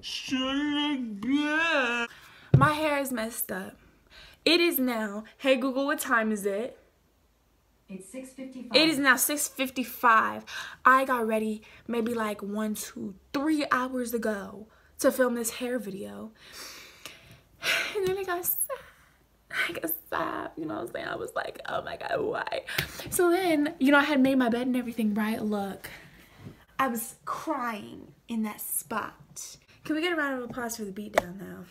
My hair is messed up. It is now, hey Google, what time is it? It's 6:55. It is now 6:55. I got ready maybe like 1, 2, 3 hours ago to film this hair video. And then I got sad, you know what I'm saying? I was like, oh my God, why? So then, you know, I had made my bed and everything, right? Look, I was crying in that spot. Can we get a round of applause for the beat down now?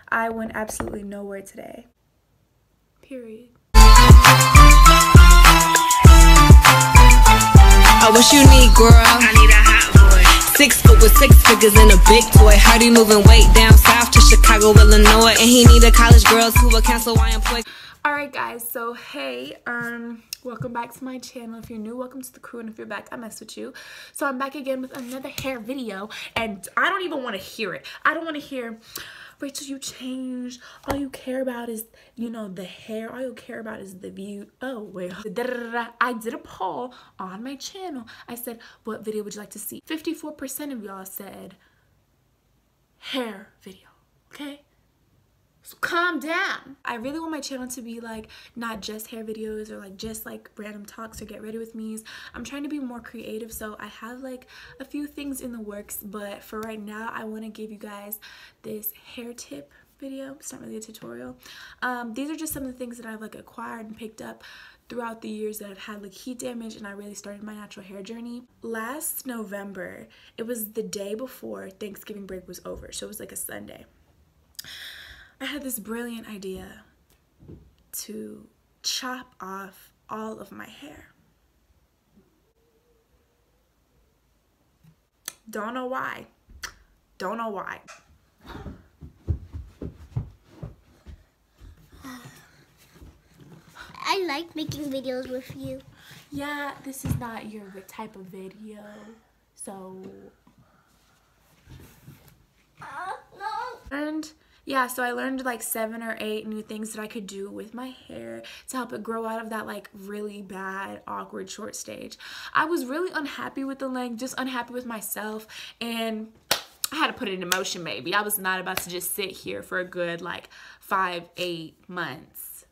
I went absolutely nowhere today. Period. Oh, what you need, girl? I need a hot boy. 6 foot with 6 figures and a big toy. Hardy moving weight down south to Chicago, Illinois. And he need a college girls who will cancel why employ. Alright guys, so hey, welcome back to my channel. If you're new, welcome to the crew, and if you're back, I mess with you. So I'm back again with another hair video, and I don't even want to hear it. I don't want to hear, Rachel, you changed. All you care about is, you know, the hair. All you care about is the view. Oh, wait. I did a poll on my channel. I said, what video would you like to see? 54% of y'all said hair video, okay? So calm down. I really want my channel to be like not just hair videos or like just like random talks or get ready with me's. I'm trying to be more creative, so I have like a few things in the works, but for right now I want to give you guys this hair tip video. It's not really a tutorial. These are just some of the things that I've like acquired and picked up throughout the years that I've had like heat damage and I really started my natural hair journey. Last November, it was the day before Thanksgiving break was over, so it was like a Sunday. I had this brilliant idea to chop off all of my hair. Don't know why. Don't know why. I like making videos with you. Yeah, this is not your type of video, so. No. And yeah, so I learned like 7 or 8 new things that I could do with my hair to help it grow out of that like really bad, awkward short stage. I was really unhappy with the length, just unhappy with myself, and I had to put it in motion maybe. I was not about to just sit here for a good like 5, 8 months.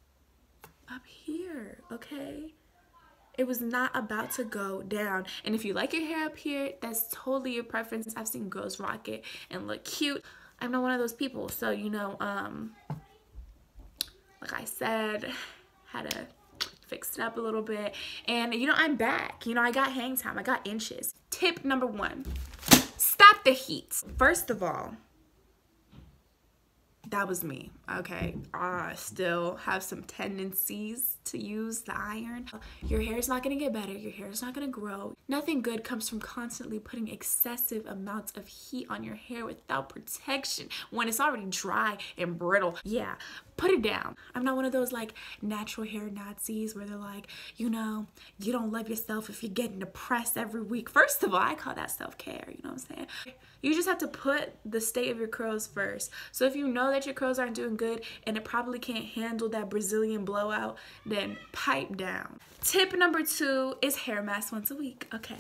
Up here, okay? It was not about to go down. And if you like your hair up here, that's totally your preference. I've seen girls rock it and look cute. I'm not one of those people, so you know, like I said, had to fix it up a little bit, and you know, I'm back. You know, I got hang time, I got inches. Tip number 1, stop the heat. First of all, that was me, okay? I still have some tendencies to use the iron. Your hair is not gonna get better, your hair is not gonna grow. Nothing good comes from constantly putting excessive amounts of heat on your hair without protection when it's already dry and brittle. Yeah, put it down. I'm not one of those like natural hair Nazis where they're like, you know, you don't love yourself if you're getting depressed every week. First of all, I call that self-care, you know what I'm saying? You just have to put the state of your curls first. So if you know that your curls aren't doing good and it probably can't handle that Brazilian blowout, then pipe down. Tip number 2 is hair mask once a week. Okay.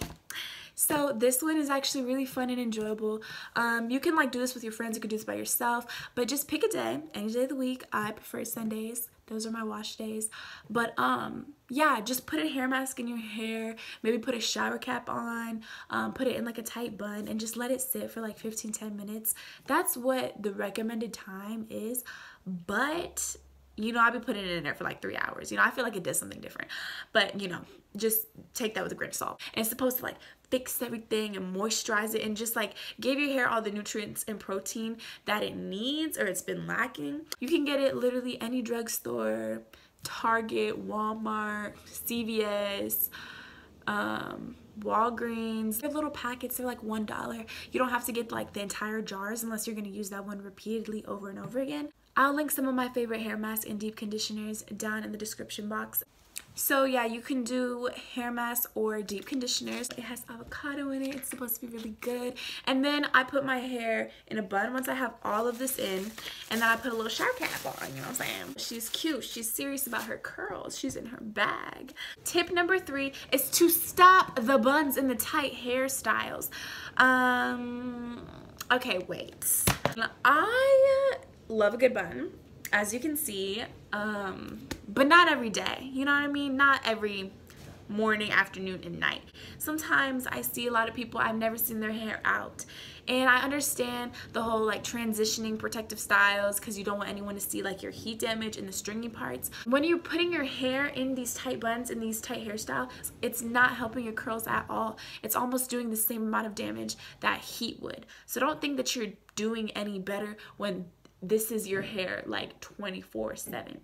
So this one is actually really fun and enjoyable. You can like do this with your friends, you can do this by yourself, but just pick a day, any day of the week. I prefer Sundays. Those are my wash days. But yeah, just put a hair mask in your hair, maybe put a shower cap on, put it in like a tight bun, and just let it sit for like 15-10 minutes. That's what the recommended time is, but you know, I'll be putting it in there for like 3 hours. You know, I feel like it does something different, but you know, just take that with a grain of salt. And it's supposed to like fix everything and moisturize it and just like give your hair all the nutrients and protein that it needs or it's been lacking. You can get it literally any drugstore, Target, Walmart, CVS, Walgreens. They're little packets, they're like $1. You don't have to get like the entire jars unless you're going to use that one repeatedly over and over again. I'll link some of my favorite hair masks and deep conditioners down in the description box. So yeah, you can do hair masks or deep conditioners. It has avocado in it. It's supposed to be really good. And then I put my hair in a bun once I have all of this in. And then I put a little shower cap on, you know what I'm saying? She's cute. She's serious about her curls. She's in her bag. Tip number 3 is to stop the buns and the tight hairstyles. Okay, wait. I love a good bun, as you can see, but not every day. You know what I mean? Not every morning, afternoon, and night. Sometimes I see a lot of people, I've never seen their hair out. And I understand the whole like transitioning protective styles because you don't want anyone to see like your heat damage in the stringy parts. When you're putting your hair in these tight buns and these tight hairstyles, it's not helping your curls at all. It's almost doing the same amount of damage that heat would. So don't think that you're doing any better when this is your hair like 24/7,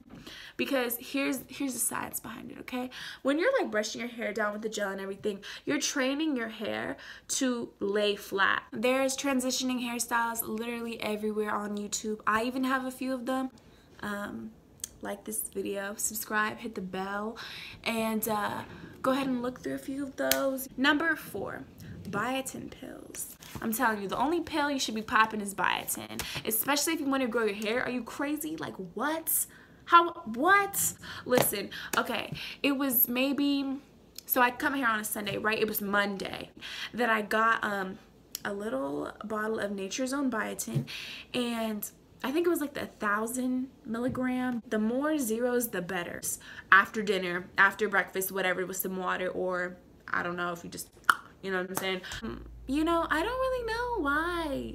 because here's the science behind it. Okay, when you're like brushing your hair down with the gel and everything, you're training your hair to lay flat. There's transitioning hairstyles literally everywhere on YouTube. I even have a few of them. Like this video, subscribe, hit the bell, and go ahead and look through a few of those. Number 4, biotin pills. I'm telling you, the only pill you should be popping is biotin, especially if you want to grow your hair. Are you crazy? Like, what? How? What? Listen, okay, it was maybe, so I come here on a Sunday, right? It was Monday that I got a little bottle of Nature's Own biotin, and I think it was like the 1,000 milligram. The more zeros, the better. After dinner, after breakfast, whatever, with some water, or I don't know if you just, you know what I'm saying? You know, I don't really know why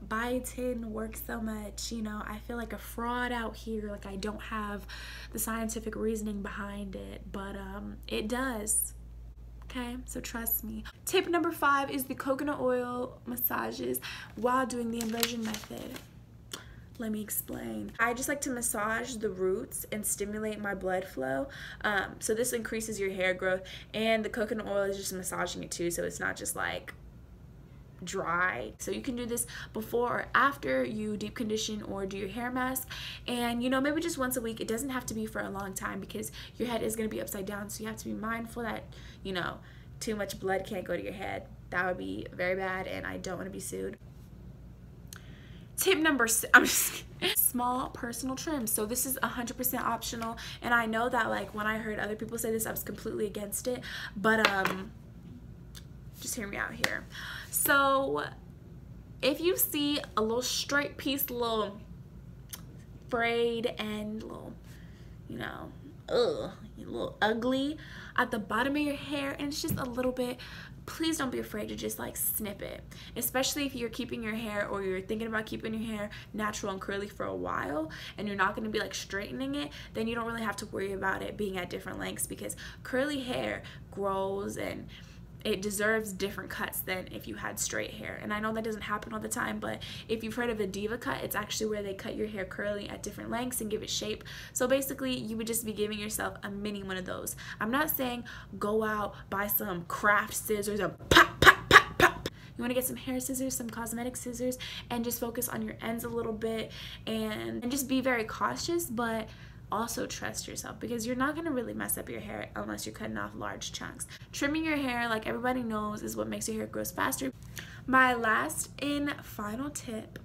biotin works so much. You know, I feel like a fraud out here. Like I don't have the scientific reasoning behind it, but it does. Okay, so trust me. Tip number 5 is the coconut oil massages while doing the inversion method. Let me explain. I just like to massage the roots and stimulate my blood flow. So this increases your hair growth, and the coconut oil is just massaging it too, so it's not just like dry. So you can do this before or after you deep condition or do your hair mask, and you know, maybe just once a week. It doesn't have to be for a long time because your head is going to be upside down, so you have to be mindful that, you know, too much blood can't go to your head. That would be very bad, and I don't want to be sued. Tip number 6, I'm just kidding. Small personal trims. So this is 100% optional, and I know that like when I heard other people say this, I was completely against it, but just hear me out here. So if you see a little straight piece, a little frayed and little, you know, a little ugly at the bottom of your hair, and it's just a little bit, please don't be afraid to just like snip it. Especially if you're keeping your hair, or you're thinking about keeping your hair natural and curly for a while, and you're not going to be like straightening it, then you don't really have to worry about it being at different lengths, because curly hair grows and it deserves different cuts than if you had straight hair. And I know that doesn't happen all the time, but if you've heard of a diva cut, it's actually where they cut your hair curly at different lengths and give it shape. So basically you would just be giving yourself a mini one of those. I'm not saying go out, buy some craft scissors and pop, pop, pop, pop. You want to get some hair scissors, some cosmetic scissors, and just focus on your ends a little bit, and just be very cautious, but also trust yourself, because you're not going to really mess up your hair unless you're cutting off large chunks. Trimming your hair, like everybody knows, is what makes your hair grow faster. My last and final tip,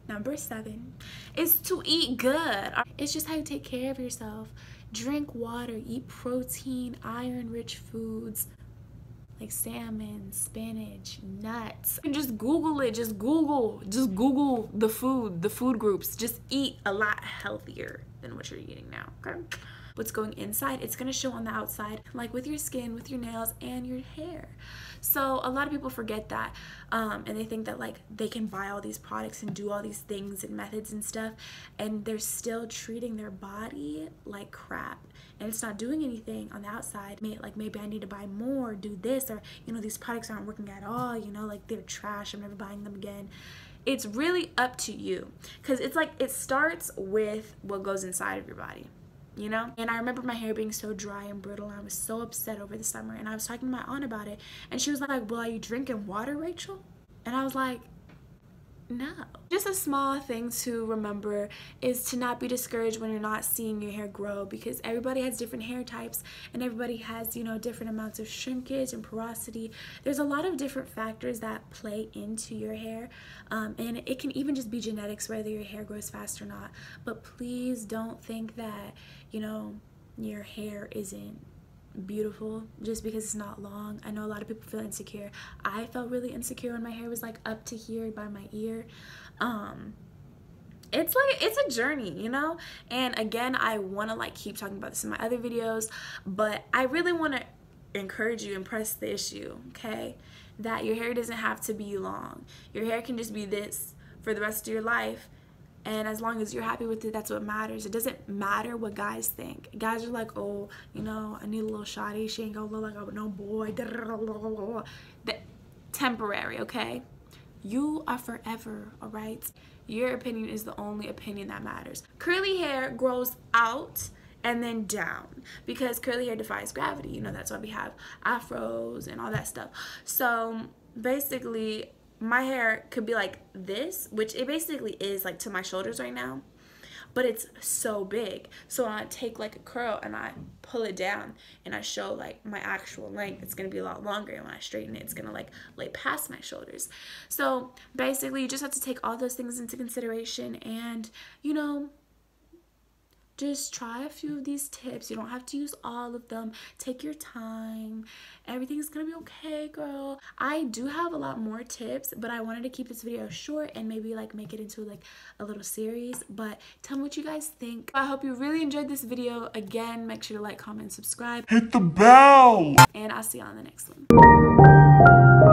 number 7, is to eat good. It's just how you take care of yourself. Drink water, eat protein, iron-rich foods like salmon, spinach, nuts. And just Google it. Just Google the food groups. Just eat a lot healthier than what you're eating now, okay? What's going inside, it's gonna show on the outside, like with your skin, with your nails, and your hair. So a lot of people forget that, and they think that like they can buy all these products and do all these things and methods and stuff, and they're still treating their body like crap, and it's not doing anything on the outside. Like maybe I need to buy more, do this, or you know, these products aren't working at all, you know, like they're trash, I'm never buying them again. It's really up to you, because it's like it starts with what goes inside of your body, you know? And I remember my hair being so dry and brittle, and I was so upset over the summer, and I was talking to my aunt about it, and she was like, well, are you drinking water, Rachel? And I was like, no. Just a small thing to remember is to not be discouraged when you're not seeing your hair grow, because everybody has different hair types, and everybody has, you know, different amounts of shrinkage and porosity. There's a lot of different factors that play into your hair, and it can even just be genetics, whether your hair grows fast or not. But please don't think that, you know, your hair isn't beautiful just because it's not long. I know a lot of people feel insecure. I felt really insecure when my hair was like up to here by my ear. It's a journey, you know. And again, I want to like keep talking about this in my other videos, but I really want to encourage you and press the issue, okay, that your hair doesn't have to be long. Your hair can just be this for the rest of your life, and as long as you're happy with it, that's what matters. It doesn't matter what guys think. Guys are like, oh, you know, I need a little shawty, she ain't gonna look like a no boy. That temporary, okay? You are forever, all right? Your opinion is the only opinion that matters. Curly hair grows out and then down because curly hair defies gravity. You know, that's why we have afros and all that stuff. So basically, my hair could be like this, which it basically is like to my shoulders right now, but it's so big. So when I take like a curl and I pull it down and I show like my actual length, it's gonna be a lot longer, and when I straighten it, it's gonna like lay past my shoulders. So basically, you just have to take all those things into consideration, and you know, just try a few of these tips. You don't have to use all of them. Take your time. Everything's gonna be okay, girl. I do have a lot more tips, but I wanted to keep this video short and maybe like make it into like a little series. But tell me what you guys think. I hope you really enjoyed this video. Again, make sure to like, comment, subscribe. Hit the bell! And I'll see you on the next one.